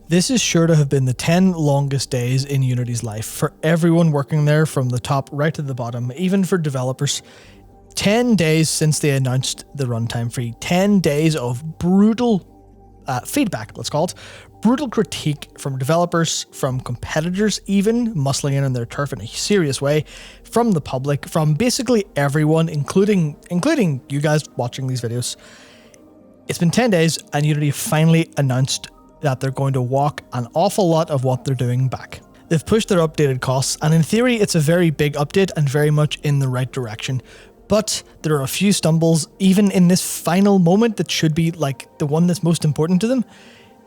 This is sure to have been the 10 longest days in Unity's life for everyone working there, from the top right to the bottom, even for developers. 10 days since they announced the runtime free. 10 days of brutal feedback, let's call it. Brutal critique from developers, from competitors even, muscling in on their turf in a serious way, from the public, from basically everyone, including you guys watching these videos. It's been 10 days and Unity finally announced that they're going to walk an awful lot of what they're doing back. They've pushed their updated costs, and in theory it's a very big update and very much in the right direction. But there are a few stumbles, even in this final moment that should be like the one that's most important to them.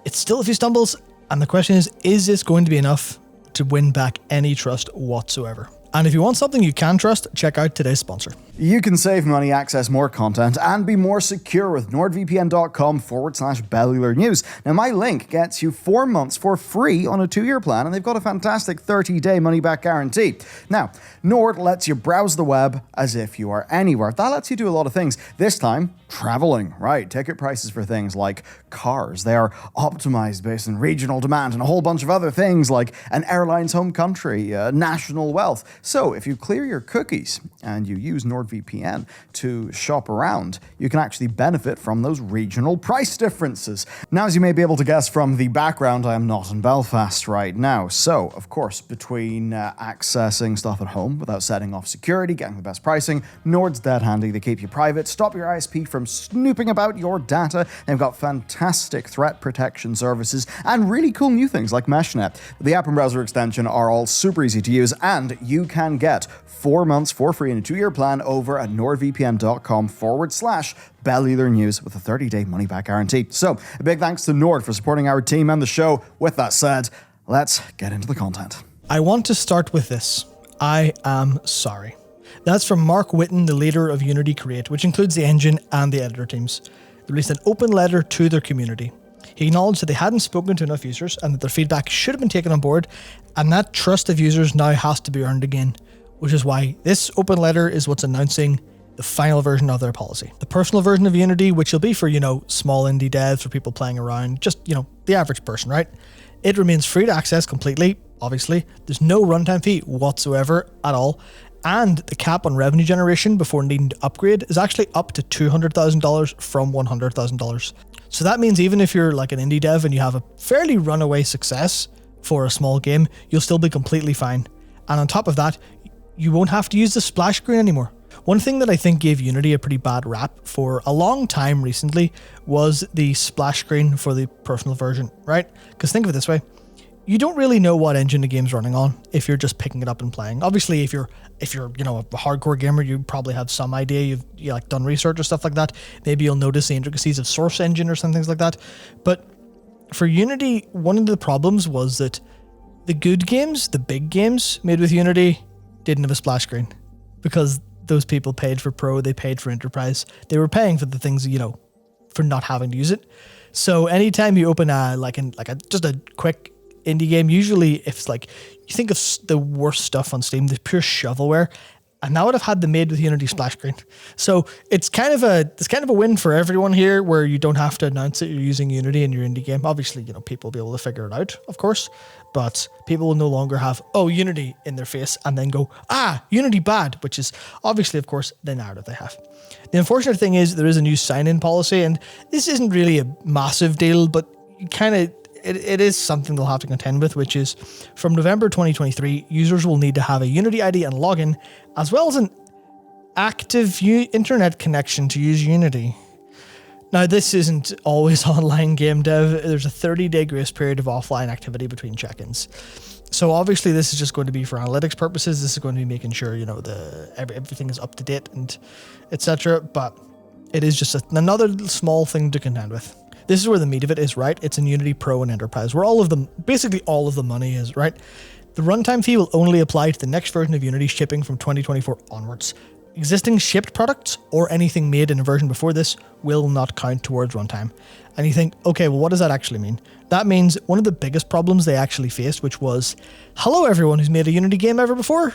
It's still a few stumbles, and the question is this going to be enough to win back any trust whatsoever? And if you want something you can trust, check out today's sponsor. You can save money, access more content, and be more secure with nordvpn.com/Bellular News. Now, my link gets you 4 months for free on a 2-year plan, and they've got a fantastic 30-day money-back guarantee. Now, Nord lets you browse the web as if you are anywhere. That lets you do a lot of things. This time, traveling, right? Ticket prices for things like cars. They are optimized based on regional demand and a whole bunch of other things like an airline's home country, national wealth. So if you clear your cookies and you use NordVPN to shop around, you can actually benefit from those regional price differences. Now, as you may be able to guess from the background, I am not in Belfast right now. So, of course, between accessing stuff at home without setting off security, getting the best pricing, Nord's dead handy. They keep you private, stop your ISP from snooping about your data. They've got fantastic threat protection services and really cool new things like MeshNet. The app and browser extension are all super easy to use, and you can get 4 months for free in a 2-year plan over at nordvpn.com/Bellular News with a 30-day money-back guarantee. So, a big thanks to Nord for supporting our team and the show. With that said, let's get into the content. I want to start with this. I am sorry. That's from Mark Whitten, the leader of Unity Create, which includes the engine and the editor teams. They released an open letter to their community. He acknowledged that they hadn't spoken to enough users and that their feedback should have been taken on board, and that trust of users now has to be earned again, which is why this open letter is what's announcing the final version of their policy. The personal version of Unity, which will be for, small indie devs, for people playing around, just, the average person, right? It remains free to access completely, obviously. There's no runtime fee whatsoever at all. And the cap on revenue generation before needing to upgrade is actually up to $200,000 from $100,000. So that means even if you're like an indie dev and you have a fairly runaway success for a small game, you'll still be completely fine. And on top of that, you won't have to use the splash screen anymore. One thing that I think gave Unity a pretty bad rap for a long time recently was the splash screen for the personal version, right? Because think of it this way. You don't really know what engine the game's running on if you're just picking it up and playing. Obviously, if you're a hardcore gamer, you probably have some idea. You've done research or stuff like that. Maybe you'll notice the intricacies of Source Engine or some things like that. But for Unity, one of the problems was that the good games, the big games made with Unity, didn't have a splash screen because those people paid for Pro, they paid for Enterprise. They were paying for the things, for not having to use it. So anytime you open just a quick indie game, usually if it's like, you think of the worst stuff on Steam, the pure shovelware, and that would have had the made with Unity splash screen. So it's kind of a win for everyone here, where you don't have to announce that you're using Unity in your indie game. Obviously, people will be able to figure it out, of course, but people will no longer have, Unity in their face and then go, Unity bad, which is obviously, of course, the narrative they have. The unfortunate thing is there is a new sign-in policy, and this isn't really a massive deal, but it is something they'll have to contend with, which is from November 2023, users will need to have a Unity ID and login, as well as an active internet connection to use Unity. Now, this isn't always online game dev. There's a 30-day grace period of offline activity between check-ins. So obviously this is just going to be for analytics purposes. This is going to be making sure, everything is up to date and etc. But it is just another small thing to contend with. This is where the meat of it is, right? It's in Unity Pro and Enterprise, where basically all of the money is, right? The runtime fee will only apply to the next version of Unity shipping from 2024 onwards. Existing shipped products or anything made in a version before this will not count towards runtime. And you think, okay, well, what does that actually mean? That means one of the biggest problems they actually faced, which was, hello everyone who's made a Unity game ever before.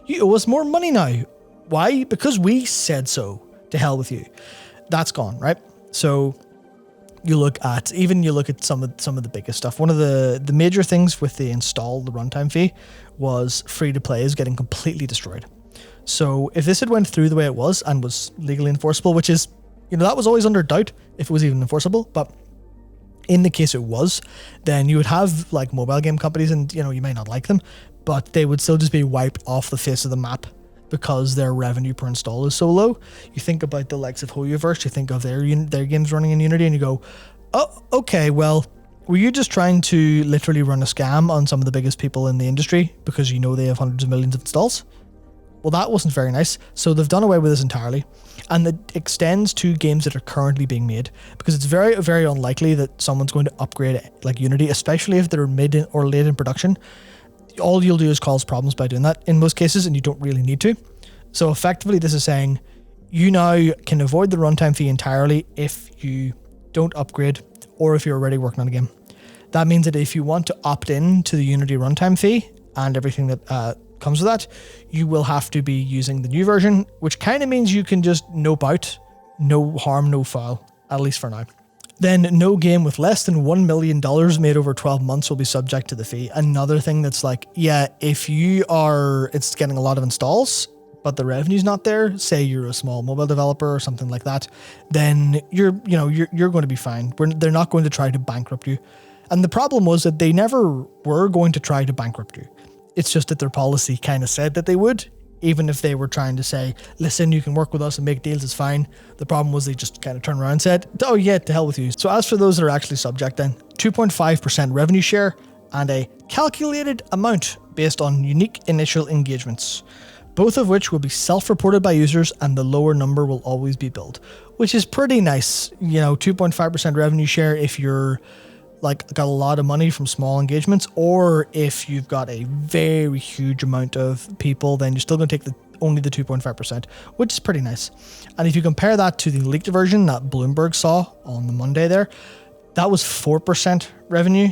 You owe us more money now. Why? Because we said so. To hell with you. That's gone, right? So You look at some of the biggest stuff. One of the major things with the runtime fee was free to play is getting completely destroyed. So if this had went through the way it was and was legally enforceable, which is, that was always under doubt if it was even enforceable, but in the case it was, then you would have like mobile game companies, and you might not like them, but they would still just be wiped off the face of the map because their revenue per install is so low. You think about the likes of Hoyoverse, you think of their games running in Unity, and you go, oh, okay, well, were you just trying to literally run a scam on some of the biggest people in the industry because they have hundreds of millions of installs? Well, that wasn't very nice. So they've done away with this entirely. And it extends to games that are currently being made, because it's very, very unlikely that someone's going to upgrade like Unity, especially if they're mid or late in production. All you'll do is cause problems by doing that in most cases, and you don't really need to. So effectively, this is saying you now can avoid the runtime fee entirely if you don't upgrade or if you're already working on a game. That means that if you want to opt in to the Unity runtime fee and everything that comes with that, you will have to be using the new version, which kind of means you can just nope out, no harm, no foul, at least for now. Then no game with less than $1 million made over 12 months will be subject to the fee. Another thing that's like, yeah, if it's getting a lot of installs, but the revenue's not there, say you're a small mobile developer or something like that, then you're going to be fine. They're not going to try to bankrupt you. And the problem was that they never were going to try to bankrupt you. It's just that their policy kind of said that they would, even if they were trying to say, listen, you can work with us and make deals, it's fine. The problem was they just kind of turned around and said, oh yeah, to hell with you. So as for those that are actually subject then, 2.5% revenue share and a calculated amount based on unique initial engagements, both of which will be self-reported by users, and the lower number will always be billed, which is pretty nice. 2.5% revenue share if you're got a lot of money from small engagements, or if you've got a very huge amount of people, then you're still going to take only the 2.5%, which is pretty nice. And if you compare that to the leaked version that Bloomberg saw on the Monday there, that was 4% revenue.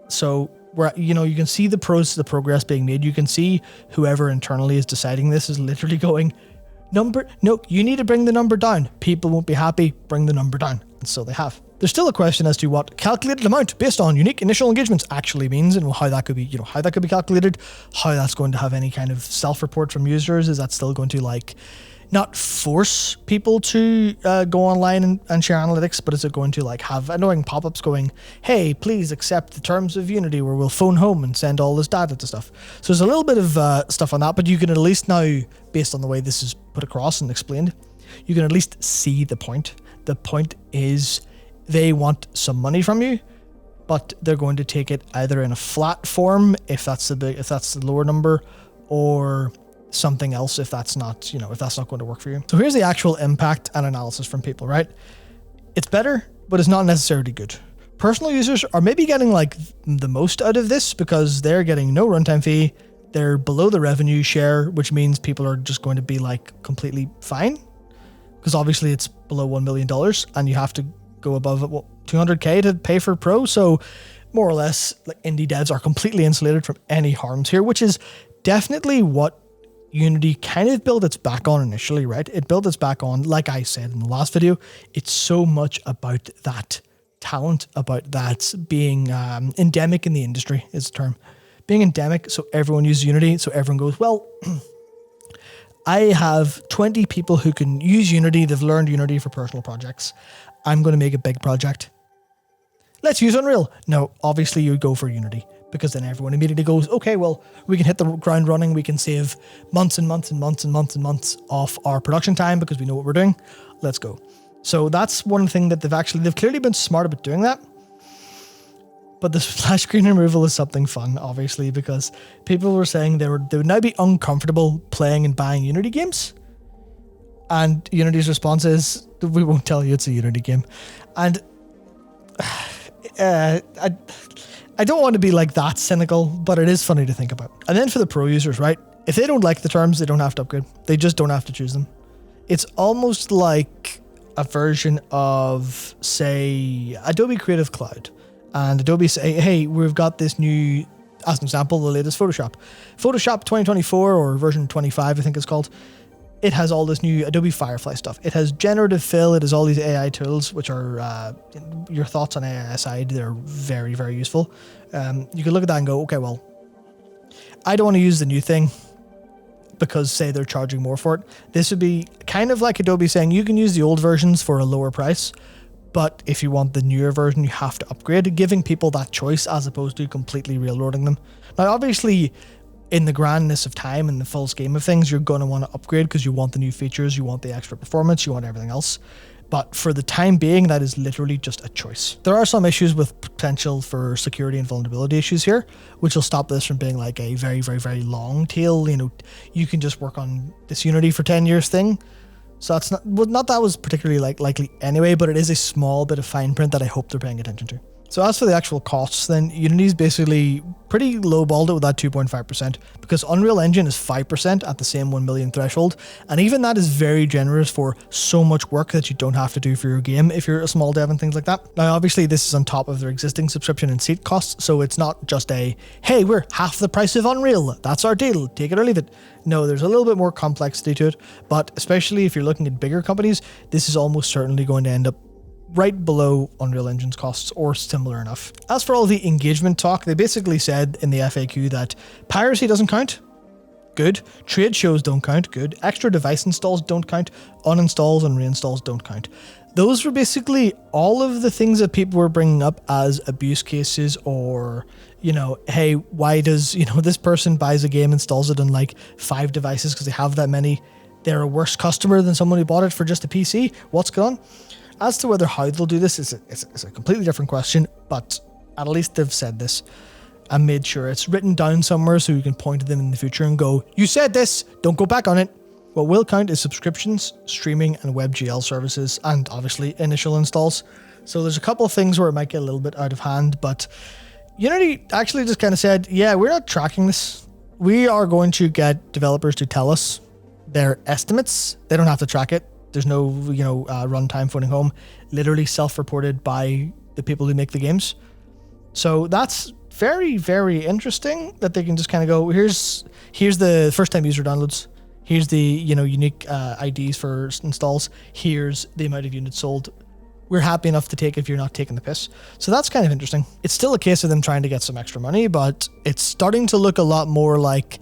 So you can see the progress being made. You can see whoever internally is deciding this is literally going, no, you need to bring the number down. People won't be happy, bring the number down. And so they have. There's still a question as to what calculated amount based on unique initial engagements actually means, and how that could be, calculated, how that's going to have any kind of self-report from users. Is that still going to not force people to go online and share analytics, but is it going to have annoying pop-ups going, hey, please accept the terms of Unity, where we'll phone home and send all this data to stuff. So there's a little bit of stuff on that, but you can at least now, based on the way this is put across and explained, you can at least see the point. The point is they want some money from you, but they're going to take it either in a flat form if that's the lower number, or something else if that's not going to work for you. So here's the actual impact and analysis from people, right? It's better, but it's not necessarily good. Personal users are maybe getting the most out of this because they're getting no runtime fee. They're below the revenue share, which means people are just going to be completely fine, because obviously it's below $1 million and you have to go above it, 200k to pay for Pro. So more or less, indie devs are completely insulated from any harms here, which is definitely what Unity kind of built its back on initially, right? It built its back on, like I said in the last video, it's so much about that talent, about that being endemic in the industry is the term. Being endemic, so everyone uses Unity, so everyone goes, well, I have 20 people who can use Unity, they've learned Unity for personal projects. I'm going to make a big project. Let's use Unreal. No, obviously you would go for Unity, because then everyone immediately goes, okay, well, we can hit the ground running. We can save months and months and months and months and months off our production time because we know what we're doing. Let's go. So that's one thing that they've clearly been smart about doing that. But the splash screen removal is something fun, obviously, because people were saying they would now be uncomfortable playing and buying Unity games. And Unity's response is, we won't tell you it's a Unity game. And I don't want to be that cynical, but it is funny to think about. And then for the pro users, right? If they don't like the terms, they don't have to upgrade. They just don't have to choose them. It's almost like a version of, say, Adobe Creative Cloud. And Adobe say, hey, we've got this new, as an example, the latest Photoshop. Photoshop 2024, or version 25, I think it's called. It has all this new Adobe Firefly stuff. It has generative fill. It has all these AI tools, which are, your thoughts on AI aside, they're very, very useful. You can look at that and go, okay, well, I don't want to use the new thing because, say, they're charging more for it. This would be kind of like Adobe saying you can use the old versions for a lower price, but if you want the newer version, you have to upgrade, giving people that choice as opposed to completely railroading them. Now, obviously, in the grandness of time and the full scheme of things, you're going to want to upgrade because you want the new features, you want the extra performance, you want everything else. But for the time being, that is literally just a choice. There are some issues with potential for security and vulnerability issues here, which will stop this from being like a very, very, very long tail. You know, you can just work on this Unity for 10 years thing. So that's not that was particularly likely anyway, but it is a small bit of fine print that I hope they're paying attention to. So as for the actual costs, then Unity's basically pretty low-balled it with that 2.5% because Unreal Engine is 5% at the same 1 million threshold. And even that is very generous for so much work that you don't have to do for your game if you're a small dev and things like that. Now, obviously, this is on top of their existing subscription and seat costs. So it's not just a, hey, we're half the price of Unreal. That's our deal. Take it or leave it. No, there's a little bit more complexity to it. But especially if you're looking at bigger companies, this is almost certainly going to end up right below Unreal Engine's costs or similar enough. As for all the engagement talk, they basically said in the FAQ that piracy doesn't count. Good. Trade shows don't count. Good. Extra device installs don't count. Uninstalls and reinstalls don't count. Those were basically all of the things that people were bringing up as abuse cases or, you know, hey, why does, you know, this person buys a game, installs it on like 5 devices because they have that many. They're a worse customer than someone who bought it for just a PC. What's going on? As to whether how they'll do this is a completely different question, but at least they've said this and made sure it's written down somewhere so you can point to them in the future and go, you said this, don't go back on it. What will count is subscriptions, streaming, and WebGL services, and obviously initial installs. So there's a couple of things where it might get a little bit out of hand, but Unity actually just kind of said, yeah, we're not tracking this. We are going to get developers to tell us their estimates. They don't have to track it. There's no, runtime phoning home, literally self-reported by the people who make the games. So that's very, very interesting that they can just kind of go, here's the first-time user downloads. Here's the, unique IDs for installs. Here's the amount of units sold. We're happy enough to take if you're not taking the piss. So that's kind of interesting. It's still a case of them trying to get some extra money, but it's starting to look a lot more like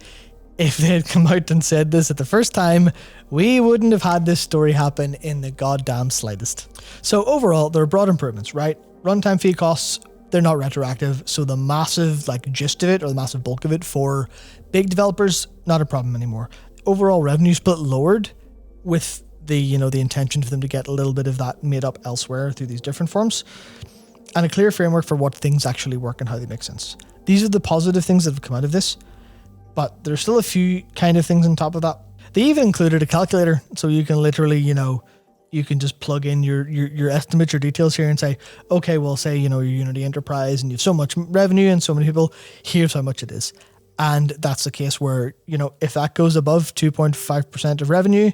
if they had come out and said this at the first time, we wouldn't have had this story happen in the goddamn slightest. So overall, there are broad improvements, right? Runtime fee costs, they're not retroactive. So the massive gist of it or the massive bulk of it for big developers, not a problem anymore. Overall revenue split lowered with the intention for them to get a little bit of that made up elsewhere through these different forms, and a clear framework for what things actually work and how they make sense. These are the positive things that have come out of this. But there's still a few kind of things on top of that. They even included a calculator, so you can literally, you can just plug in your estimates, your details here and say, okay, well, say, your Unity Enterprise and you have so much revenue and so many people, here's how much it is. And that's the case where, if that goes above 2.5% of revenue,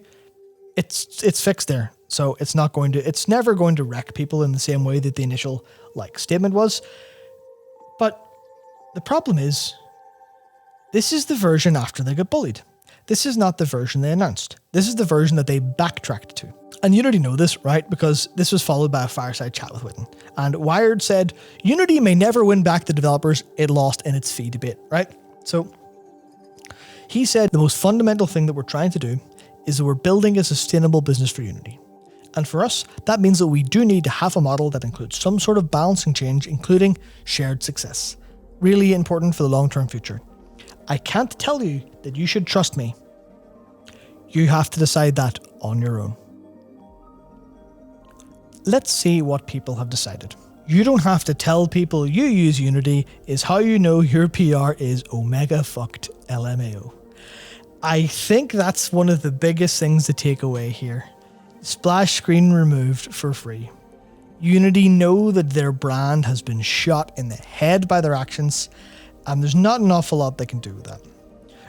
it's fixed there. So it's never going to wreck people in the same way that the initial statement was. But the problem is, this is the version after they got bullied. This is not the version they announced. This is the version that they backtracked to. And you already know this, right? Because this was followed by a fireside chat with Witten. And Wired said, Unity may never win back the developers it lost in its fee debate, right? So he said the most fundamental thing that we're trying to do is that we're building a sustainable business for Unity. And for us, that means that we do need to have a model that includes some sort of balancing change, including shared success. Really important for the long-term future. I can't tell you that you should trust me. You have to decide that on your own. Let's see what people have decided. You don't have to tell people you use Unity is how you know your PR is omega fucked LMAO. I think that's one of the biggest things to take away here. Splash screen removed for free. Unity know that their brand has been shot in the head by their actions, and there's not an awful lot they can do with that.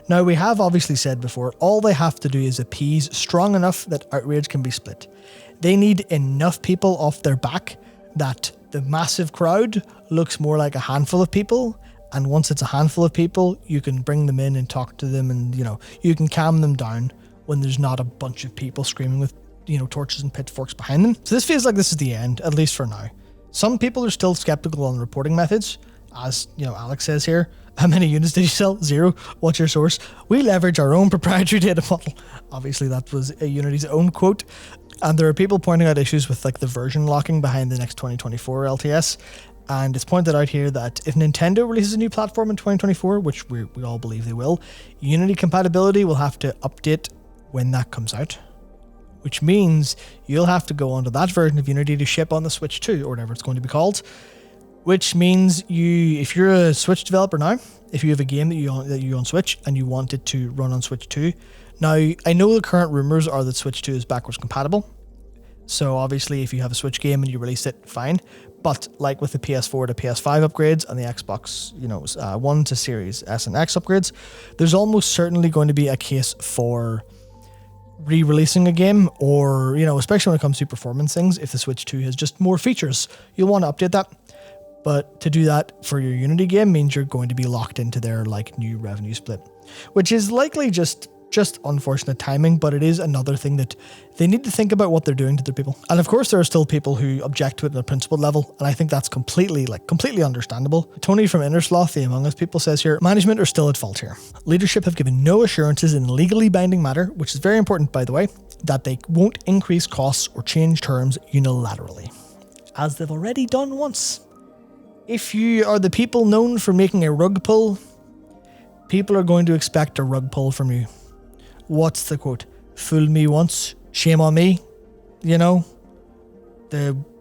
Now, we have obviously said before, all they have to do is appease strong enough that outrage can be split. They need enough people off their back that the massive crowd looks more like a handful of people, and once it's a handful of people, you can bring them in and talk to them and, you can calm them down when there's not a bunch of people screaming with, torches and pitchforks behind them. So this feels like this is the end, at least for now. Some people are still skeptical on reporting methods. As, Alex says here, how many units did you sell? 0. What's your source? We leverage our own proprietary data model. Obviously, that was a Unity's own quote. And there are people pointing out issues with the version locking behind the next 2024 LTS. And it's pointed out here that if Nintendo releases a new platform in 2024, which we all believe they will, Unity compatibility will have to update when that comes out. Which means you'll have to go onto that version of Unity to ship on the Switch 2, or whatever it's going to be called. Which means if you're a Switch developer now, if you have a game that you own Switch and you want it to run on Switch 2. Now, I know the current rumors are that Switch 2 is backwards compatible. So obviously if you have a Switch game and you release it, fine. But like with the PS4 to PS5 upgrades and the Xbox, One to Series S and X upgrades, there's almost certainly going to be a case for re-releasing a game, or, especially when it comes to performance things, if the Switch 2 has just more features, you'll want to update that. But to do that for your Unity game means you're going to be locked into their new revenue split, which is likely just unfortunate timing, but it is another thing that they need to think about what they're doing to their people. And of course, there are still people who object to it at a principled level, and I think that's completely understandable. Tony from Innersloth, the Among Us people, says here, management are still at fault here. Leadership have given no assurances in a legally binding matter, which is very important, by the way, that they won't increase costs or change terms unilaterally, as they've already done once. If you are the people known for making a rug pull, people are going to expect a rug pull from you. What's the quote? Fool me once, shame on me. The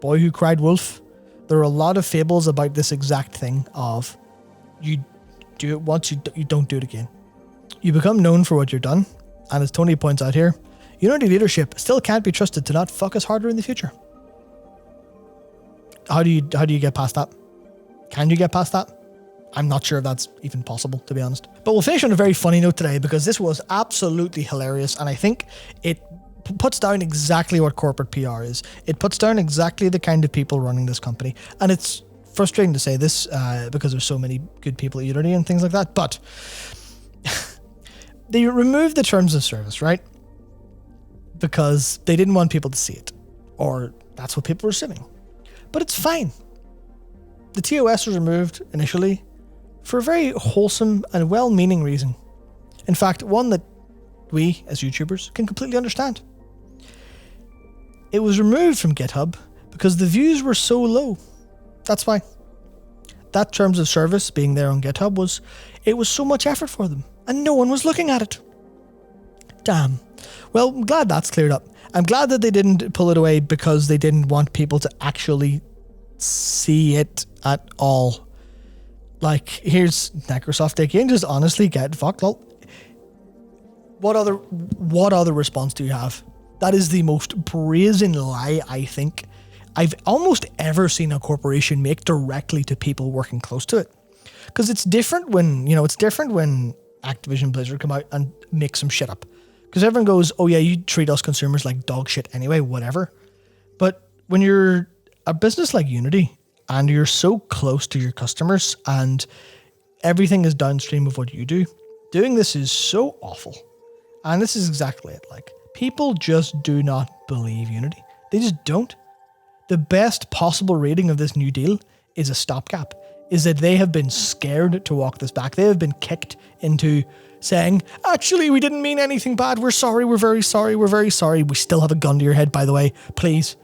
boy who cried wolf. There are a lot of fables about this exact thing of you do it once, you don't do it again. You become known for what you've done. And as Tony points out here, Unity leadership still can't be trusted to not fuck us harder in the future. How do you get past that? Can you get past that? I'm not sure if that's even possible, to be honest. But we'll finish on a very funny note today, because this was absolutely hilarious, and I think it puts down exactly what corporate PR is. It puts down exactly the kind of people running this company. And it's frustrating to say this because there's so many good people at Unity and things like that, but they removed the terms of service, right? Because they didn't want people to see it, or that's what people were assuming. But it's fine. The TOS was removed initially for a very wholesome and well-meaning reason. In fact, one that we, as YouTubers, can completely understand. It was removed from GitHub because the views were so low. That's why. That terms of service being there on GitHub was so much effort for them, and no one was looking at it. Damn. Well, I'm glad that's cleared up. I'm glad that they didn't pull it away because they didn't want people to actually see it at all. Here's Microsoft again, just honestly get fucked. What other response do you have? That is the most brazen lie I think I've almost ever seen a corporation make directly to people working close to it. Because it's different when Activision Blizzard come out and make some shit up. Because everyone goes, oh yeah, you treat us consumers like dog shit anyway, whatever. But when you're a business like Unity, and you're so close to your customers and everything is downstream of what you do, doing this is so awful. And this is exactly it. People just do not believe Unity. They just don't. The best possible rating of this new deal is a stopgap, is that they have been scared to walk this back. They have been kicked into saying, actually, we didn't mean anything bad. We're sorry. We're very sorry. We're very sorry. We still have a gun to your head, by the way. Please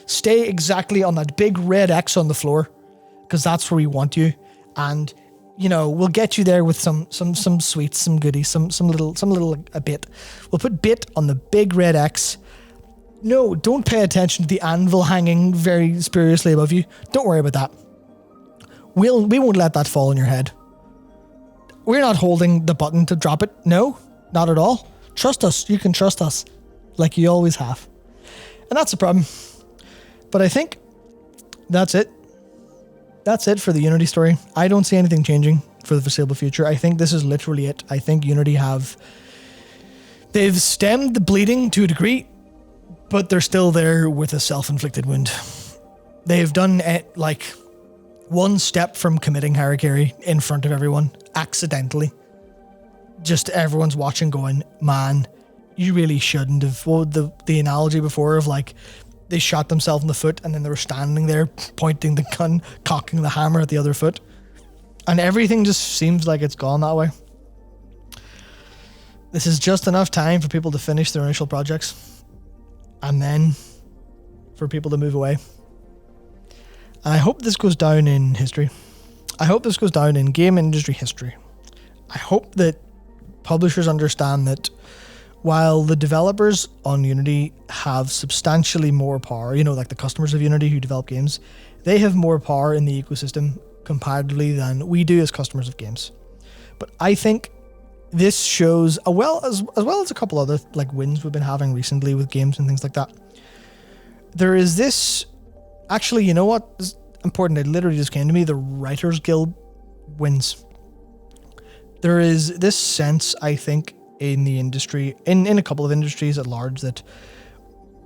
stay exactly on that big red X on the floor, because that's where we want you. And, we'll get you there with some sweets, some goodies, some little a bit. We'll put bit on the big red X. No, don't pay attention to the anvil hanging very spuriously above you. Don't worry about that. We won't let that fall on your head. We're not holding the button to drop it. No, not at all. Trust us. You can trust us like you always have. And that's the problem. But I think that's it. That's it for the Unity story. I don't see anything changing for the foreseeable future. I think this is literally it. I think Unity they've stemmed the bleeding to a degree, but they're still there with a self-inflicted wound. They've done it one step from committing harakiri in front of everyone, accidentally. Just everyone's watching going, man, you really shouldn't have. What was the analogy before of like they shot themselves in the foot and then they were standing there pointing the gun, cocking the hammer at the other foot. And everything just seems like it's gone that way. This is just enough time for people to finish their initial projects and then for people to move away. And I hope this goes down in history. I hope this goes down in game industry history. I hope that publishers understand that while the developers on Unity have substantially more power, like the customers of Unity who develop games, they have more power in the ecosystem comparatively than we do as customers of games. But I think this shows, as well as a couple other like wins we've been having recently with games and things like that. There is this, actually, you know what is important? It literally just came to me, the Writers Guild wins. There is this sense, I think, in the industry, in a couple of industries at large, that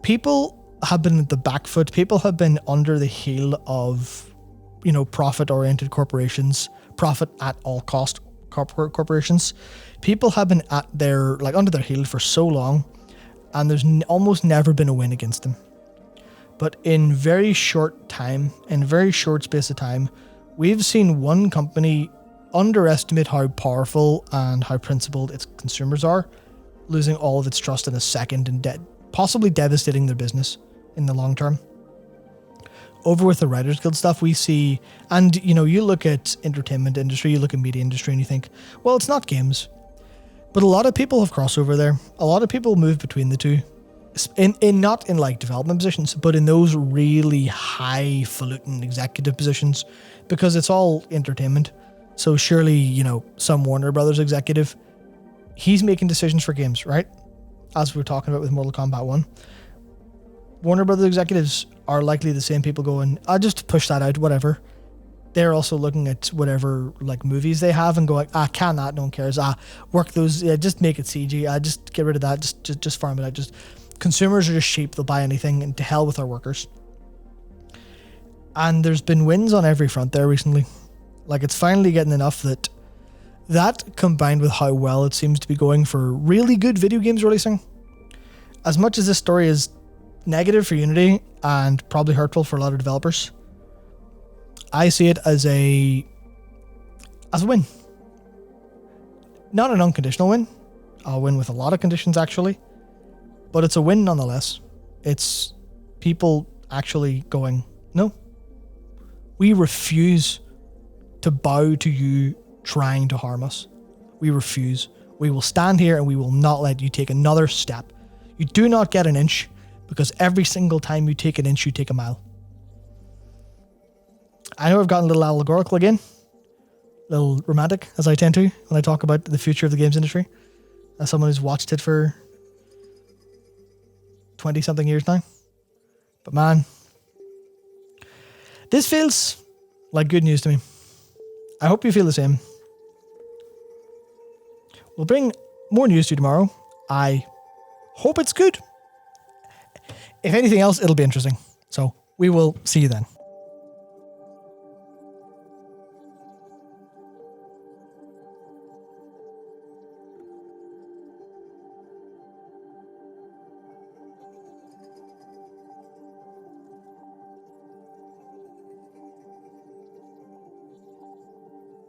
people have been at the back foot, people have been under the heel of, profit-oriented corporations, profit at all cost corporations. People have been under their heel for so long, and there's almost never been a win against them. But in very short space of time, we've seen one company underestimate how powerful and how principled its consumers are, losing all of its trust in a second and possibly devastating their business in the long term. Over with the Writers Guild stuff, we see, and you look at entertainment industry, you look at media industry, and you think, well, it's not games. But a lot of people have crossover there. A lot of people move between the two. Not in like development positions, but in those really highfalutin executive positions, because it's all entertainment. So surely, some Warner Brothers executive, he's making decisions for games, right? As we were talking about with Mortal Kombat 1. Warner Brothers executives are likely the same people going, I'll just push that out, whatever. They're also looking at whatever like movies they have and going, can that, no one cares. Work those, just make it CG, just get rid of that, just farm it out. Consumers are just sheep, they'll buy anything, and to hell with our workers. And there's been wins on every front there recently. Like, it's finally getting enough that combined with how well it seems to be going for really good video games releasing. As much as this story is negative for Unity and probably hurtful for a lot of developers, I see it as a win. Not an unconditional win. A win with a lot of conditions, actually. But it's a win nonetheless. It's people actually going, no, we refuse to bow to you trying to harm us. We refuse. We will stand here and we will not let you take another step. You do not get an inch, because every single time you take an inch, you take a mile. I know I've gotten a little allegorical again, a little romantic, as I tend to when I talk about the future of the games industry, as someone who's watched it for 20-something years now. But man, this feels like good news to me. I hope you feel the same. We'll bring more news to you tomorrow. I hope it's good. If anything else, it'll be interesting. So we will see you then.